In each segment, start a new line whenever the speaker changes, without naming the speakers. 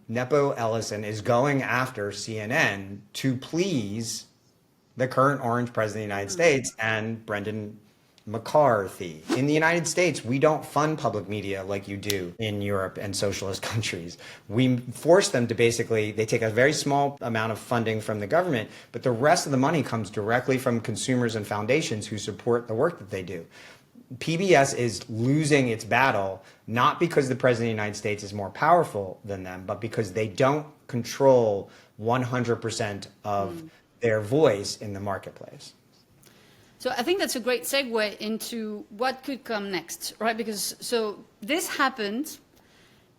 Nepo Ellison is going after CNN to please the current orange president of the United States and Brendan McCarthy. In the United States, we don't fund public media like you do in Europe and socialist countries. We force them to basically, they take a very small amount of funding from the government, but the rest of the money comes directly from consumers and foundations who support the work that they do. PBS is losing its battle, not because the president of the United States is more powerful than them, but because they don't control 100% of their voice in the marketplace.
So I think that's a great segue into what could come next, right? Because so this happened,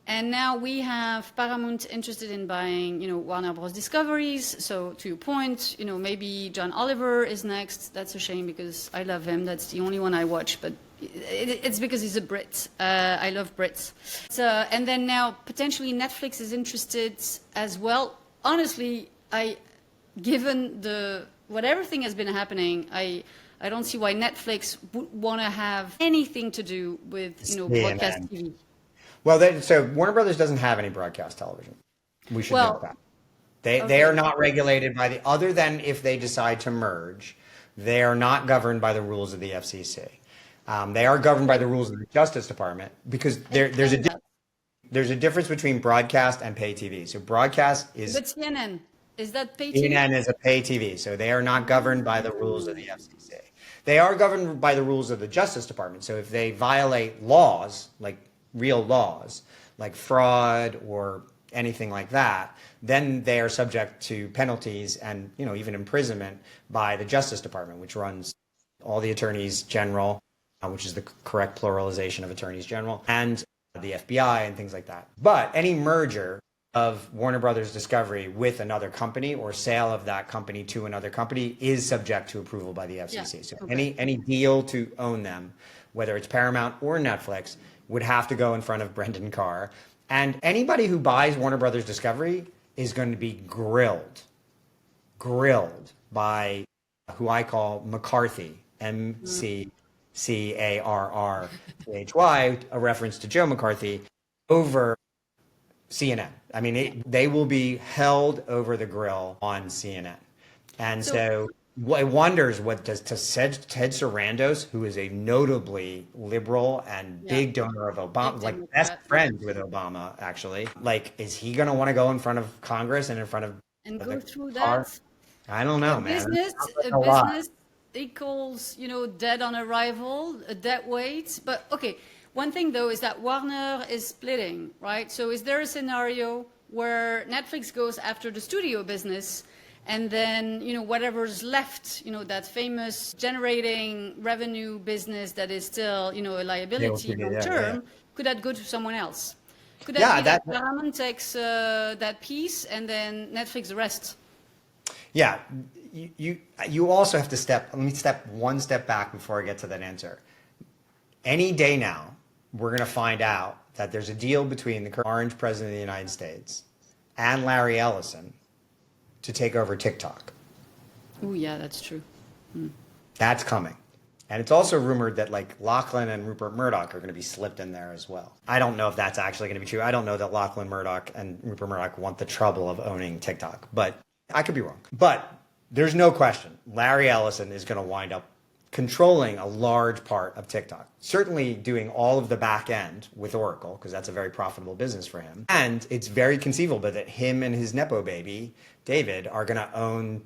and now we have Paramount interested in buying, Warner Bros. Discoveries. So to your point, maybe John Oliver is next. That's a shame because I love him. That's the only one I watch, but it's because he's a Brit. I love Brits. And then now potentially Netflix is interested as well. Honestly, given what everything has been happening, I don't see why Netflix would want to have anything to do with, broadcast TV.
Well, so Warner Brothers doesn't have any broadcast television. We should note that. They are not regulated by other than if they decide to merge, they are not governed by the rules of the FCC. They are governed by the rules of the Justice Department because there's a difference between broadcast and pay TV. So broadcast is...
But CNN, is that pay TV?
CNN is a pay TV, so they are not governed by the rules of the FCC. They are governed by the rules of the Justice Department. So if they violate laws, like real laws, like fraud or anything like that, then they are subject to penalties and, even imprisonment by the Justice Department, which runs all the attorneys general, which is the correct pluralization of attorneys general, and the FBI and things like that. But any merger of Warner Brothers Discovery with another company or sale of that company to another company is subject to approval by the FCC. Yeah, so any deal to own them, whether it's Paramount or Netflix, would have to go in front of Brendan Carr. And anybody who buys Warner Brothers Discovery is going to be grilled by who I call McCarthy, McCarrhy, a reference to Joe McCarthy, over CNN. I mean, they will be held over the grill on CNN. And so it wonders what does Ted Sarandos, who is a notably liberal and big donor of Obama, like best friends with Obama, actually, is he going to want to go in front of Congress and in front of
go through that?
I don't know, man.
Business equals, dead on arrival, a dead weight. But okay. One thing, though, is that Warner is splitting, right? So is there a scenario where Netflix goes after the studio business and then, whatever's left, that famous generating revenue business that is still, a liability long term, could that go to someone else? Could that be that Paramount takes that piece and then Netflix the rest?
Yeah. You also have to let me step one step back before I get to that answer. Any day now, we're going to find out that there's a deal between the orange president of the United States and Larry Ellison to take over TikTok.
Oh, yeah, that's true.
That's coming. And it's also rumored that Lachlan and Rupert Murdoch are going to be slipped in there as well. I don't know if that's actually going to be true. I don't know that Lachlan Murdoch and Rupert Murdoch want the trouble of owning TikTok, but I could be wrong. But there's no question Larry Ellison is going to wind up controlling a large part of TikTok, certainly doing all of the back end with Oracle, because that's a very profitable business for him. And it's very conceivable that him and his Nepo baby, David, are going to own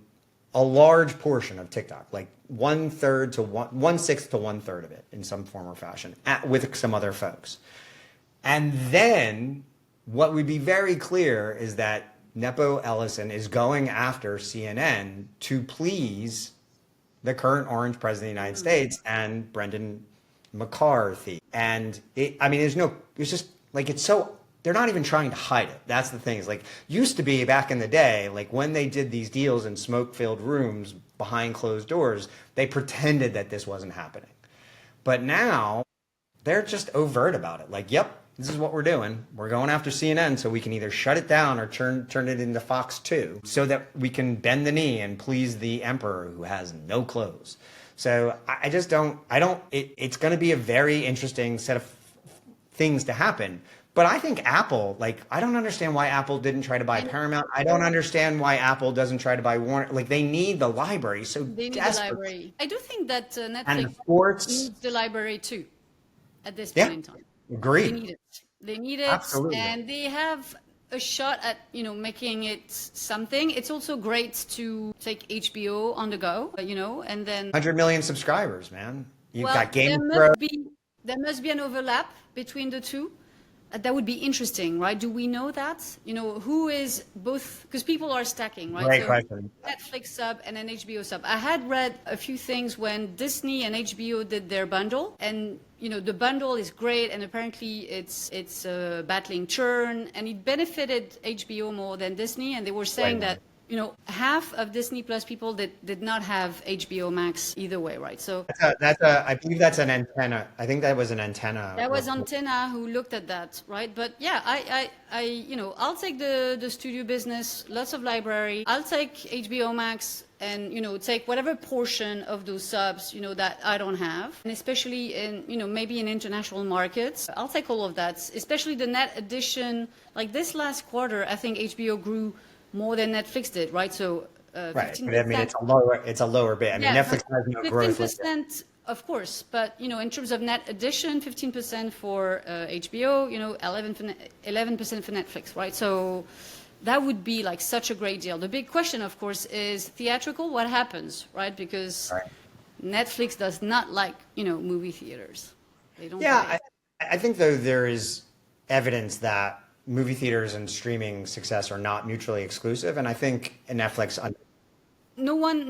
a large portion of TikTok, like 1/3 to 1/6 to 1/3 of it in some form or fashion, with some other folks. And then what would be very clear is that Nepo Ellison is going after CNN to please the current orange president of the United States and Brendan McCarthy. And they're not even trying to hide it. That's the thing. Is used to be back in the day, when they did these deals in smoke-filled rooms behind closed doors, they pretended that this wasn't happening. But now they're just overt about it. Yep, this is what we're doing. We're going after CNN so we can either shut it down or turn it into Fox 2 so that we can bend the knee and please the emperor who has no clothes. So it's going to be a very interesting set of things to happen. But I think Apple, like, I don't understand why Apple didn't try to buy
And
Paramount. I don't understand why Apple doesn't try to buy Warner. Like, they need the library so
they need the
desperately.
library. I do think that
And the
Netflix
sports,
needs the library too at this
yeah,
point in time. They
agreed.
need it. They need it,
Absolutely.
and they have a shot at, making it something. It's also great to take HBO on the go, and then,
100 million subscribers, man. You've
well,
got Game of Thrones.
There must be an overlap between the two. That would be interesting, right? Do we know that? Who is both? Because people are stacking, right?
Great
So
question.
Netflix sub and an HBO sub. I had read a few things when Disney and HBO did their bundle, and the bundle is great, and apparently it's battling churn, and it benefited HBO more than Disney, and they were saying
Right.
that half of Disney Plus people did not have HBO Max either way, right? So
I believe that's an antenna. I think that was an antenna.
that was
report.
Antenna who looked at that, right? But yeah, I'll take the studio business, lots of library. I'll take HBO Max and, take whatever portion of those subs, that I don't have. And especially in, maybe in international markets, I'll take all of that, especially the net addition. Like this last quarter, I think HBO grew more than Netflix did, right? So,
Right.
15%.
But I mean, it's a lower bit. I mean,
Yeah,
Netflix has no growth.
15%, of course, but in terms of net addition, 15% for HBO, 11% for Netflix, right? So that would be like such a great deal. The big question, of course, is theatrical. What happens, right? Because
Right.
Netflix does not like movie theaters. They don't.
Yeah,
like it.
I think though there is evidence that movie theaters and streaming success are not mutually exclusive, and I think Netflix.
No one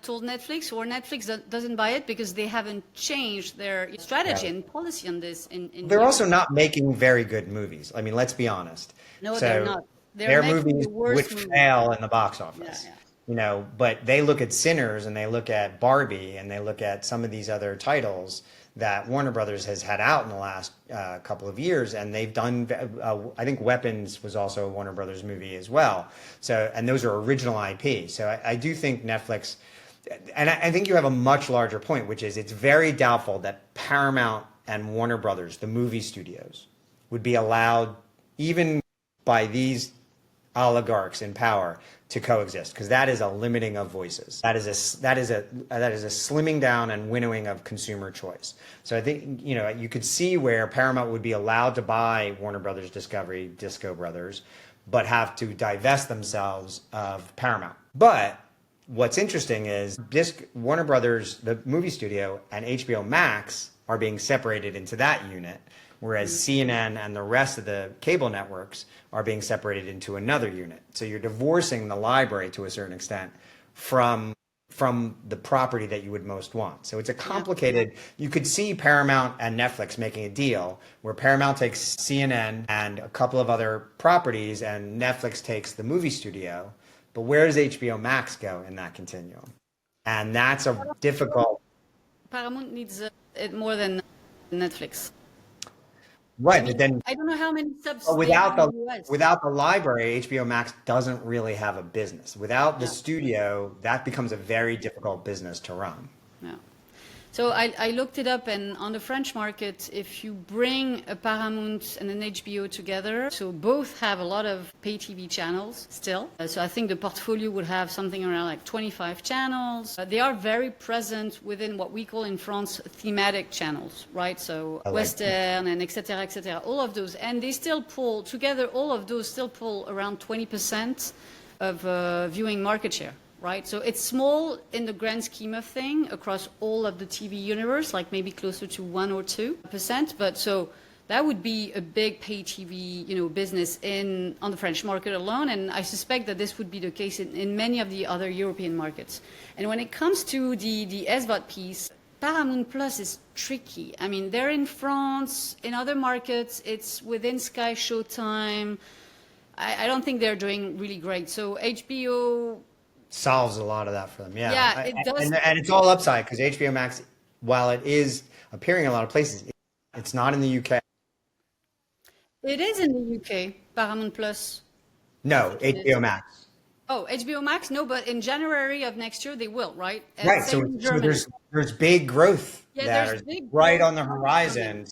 told Netflix, or Netflix doesn't buy it because they haven't changed their strategy and policy on this.
They're also not making very good movies. I mean, let's be honest.
No,
So
they're not. They're
their
making
movies
the worst
would
movies.
fail in the box office.
Yeah.
But they look at Sinners and they look at Barbie and they look at some of these other titles that Warner Brothers has had out in the last couple of years, and they've done. I think Weapons was also a Warner Brothers movie as well. So, and those are original IP. So, I do think Netflix, and I think you have a much larger point, which is it's very doubtful that Paramount and Warner Brothers, the movie studios, would be allowed, even by these oligarchs in power, to coexist, because that is a limiting of voices. That is a slimming down and winnowing of consumer choice. So I think you could see where Paramount would be allowed to buy Warner Brothers Discovery, Disco Brothers, but have to divest themselves of Paramount. But what's interesting is Warner Brothers, the movie studio, and HBO Max are being separated into that unit, whereas CNN and the rest of the cable networks are being separated into another unit. So you're divorcing the library to a certain extent from the property that you would most want. So it's a complicated, you could see Paramount and Netflix making a deal where Paramount takes CNN and a couple of other properties and Netflix takes the movie studio. But where does HBO Max go in that continuum? And that's a difficult.
Paramount needs it more than Netflix.
Right, but then
I don't know how many subs
but
they have in the US.
without the library, HBO Max doesn't really have a business. Without the studio, that becomes a very difficult business to run.
Yeah. So I looked it up, and on the French market, if you bring a Paramount and an HBO together, so both have a lot of pay TV channels still. So I think the portfolio would have something around like 25 channels. They are very present within what we call in France thematic channels, right? So Western and et cetera, all of those. And they still pull, together, all of those still pull around 20% of viewing market share. Right, so it's small in the grand scheme of thing across all of the TV universe, like maybe closer to 1 or 2%. But so that would be a big pay TV, business on the French market alone, and I suspect that this would be the case in many of the other European markets. And when it comes to the SVOD piece, Paramount Plus is tricky. I mean, they're in France, in other markets, it's within Sky Showtime. I don't think they're doing really great. So HBO
solves a lot of that for them.
Yeah, it does.
And it's all upside because HBO Max, while it is appearing in a lot of places, it's not in the UK.
It is in the UK, Paramount Plus.
No, HBO Max.
Oh, HBO Max? No, but in January of next year they will, right? And
Right.
same
So
in Germany.
there's big growth
Yeah,
that
there's
is
big
right
growth
on the horizon.